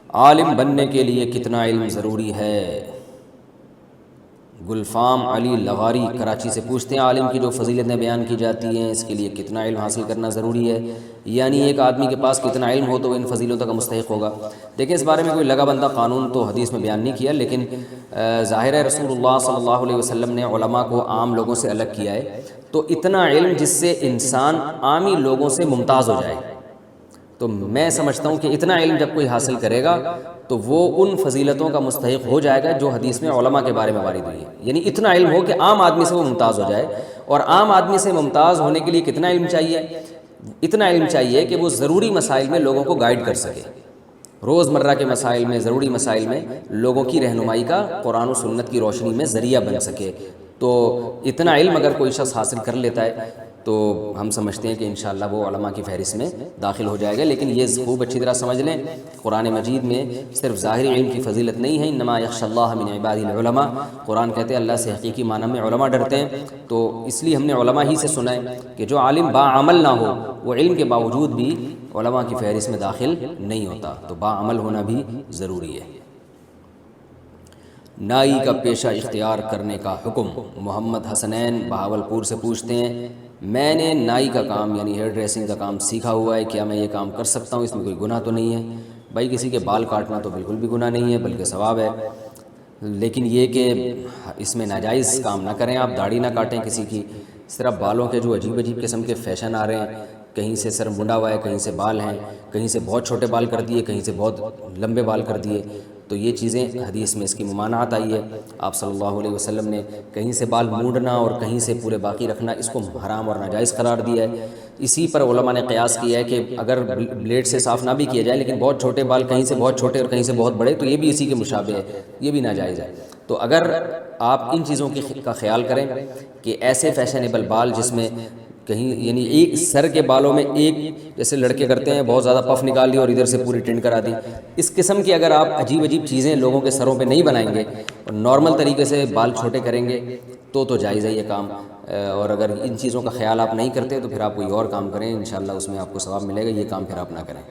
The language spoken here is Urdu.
عالم بننے کے لیے کتنا علم ضروری ہے؟ گلفام علی لغاری کراچی سے پوچھتے ہیں عالم کی جو فضیلتیں بیان کی جاتی ہیں اس کے لیے کتنا علم حاصل کرنا ضروری ہے، یعنی ایک آدمی کے پاس کتنا علم ہو تو وہ ان فضیلتوں کا مستحق ہوگا؟ دیکھیں اس بارے میں کوئی لگا بندہ قانون تو حدیث میں بیان نہیں کیا، لیکن ظاہر ہے رسول اللہ صلی اللہ علیہ وسلم نے علماء کو عام لوگوں سے الگ کیا ہے، تو اتنا علم جس سے انسان عامی لوگوں سے ممتاز ہو جائے، تو میں سمجھتا ہوں کہ اتنا علم جب کوئی حاصل کرے گا تو وہ ان فضیلتوں کا مستحق ہو جائے گا جو حدیث میں علماء کے بارے میں وارد ہوئی ہے، یعنی اتنا علم ہو کہ عام آدمی سے وہ ممتاز ہو جائے۔ اور عام آدمی سے ممتاز ہونے کے لیے کتنا علم چاہیے؟ اتنا علم چاہیے کہ وہ ضروری مسائل میں لوگوں کو گائیڈ کر سکے، روزمرہ کے مسائل میں، ضروری مسائل میں لوگوں کی رہنمائی کا قرآن و سنت کی روشنی میں ذریعہ بن سکے۔ تو اتنا علم اگر کوئی شخص حاصل کر لیتا ہے تو ہم سمجھتے ہیں کہ انشاءاللہ وہ علماء کی فہرست میں داخل ہو جائے گا۔ لیکن یہ خوب اچھی طرح سمجھ لیں، قرآن مجید میں صرف ظاہری علم کی فضیلت نہیں ہے، انما یخشی اللہ من عبادہ العلماء، قرآن کہتے ہیں اللہ سے حقیقی معنی میں علماء ڈرتے ہیں۔ تو اس لیے ہم نے علماء ہی سے سنا ہے کہ جو عالم باعمل نہ ہو وہ علم کے باوجود بھی علماء کی فہرست میں داخل نہیں ہوتا، تو باعمل ہونا بھی ضروری ہے۔ نائی کا پیشہ اختیار کرنے کا حکم، محمد حسنین بہاولپور سے پوچھتے ہیں میں نے نائی کا کام یعنی ہیئر ڈریسنگ کا کام سیکھا ہوا ہے، کیا میں یہ کام کر سکتا ہوں؟ اس میں کوئی گناہ تو نہیں ہے؟ بھائی کسی کے بال کاٹنا تو بالکل بھی گناہ نہیں ہے بلکہ ثواب ہے، لیکن یہ کہ اس میں ناجائز کام نہ کریں، آپ داڑھی نہ کاٹیں کسی کی، اس طرح بالوں کے جو عجیب عجیب قسم کے فیشن آ رہے ہیں، کہیں سے سر منڈا ہوا ہے، کہیں سے بال ہیں، کہیں سے بہت چھوٹے بال کر دیے، کہیں سے بہت لمبے بال کر دیے، تو یہ چیزیں حدیث میں اس کی ممانعت آئی ہے۔ آپ صلی اللہ علیہ وسلم نے کہیں سے بال مونڈنا اور کہیں سے پورے باقی رکھنا اس کو حرام اور ناجائز قرار دیا ہے۔ اسی پر علماء نے قیاس کیا ہے کہ اگر بلیڈ سے صاف نہ بھی کیا جائے لیکن بہت چھوٹے بال کہیں سے بہت چھوٹے اور کہیں سے بہت بڑے، تو یہ بھی اسی کے مشابہ ہے، یہ بھی ناجائز ہے۔ تو اگر آپ ان چیزوں کا خیال کریں کہ ایسے فیشنیبل بال جس میں کہیں یعنی ایک سر کے بالوں میں ایک جیسے لڑکے کرتے ہیں بہت زیادہ پف نکال لی اور ادھر سے پوری ٹرن کرا دی، اس قسم کی اگر آپ عجیب عجیب چیزیں لوگوں کے سروں پہ نہیں بنائیں گے اور نارمل طریقے سے بال چھوٹے کریں گے تو جائز ہے یہ کام۔ اور اگر ان چیزوں کا خیال آپ نہیں کرتے تو پھر آپ کوئی اور کام کریں، انشاءاللہ اس میں آپ کو ثواب ملے گا، یہ کام پھر آپ نہ کریں۔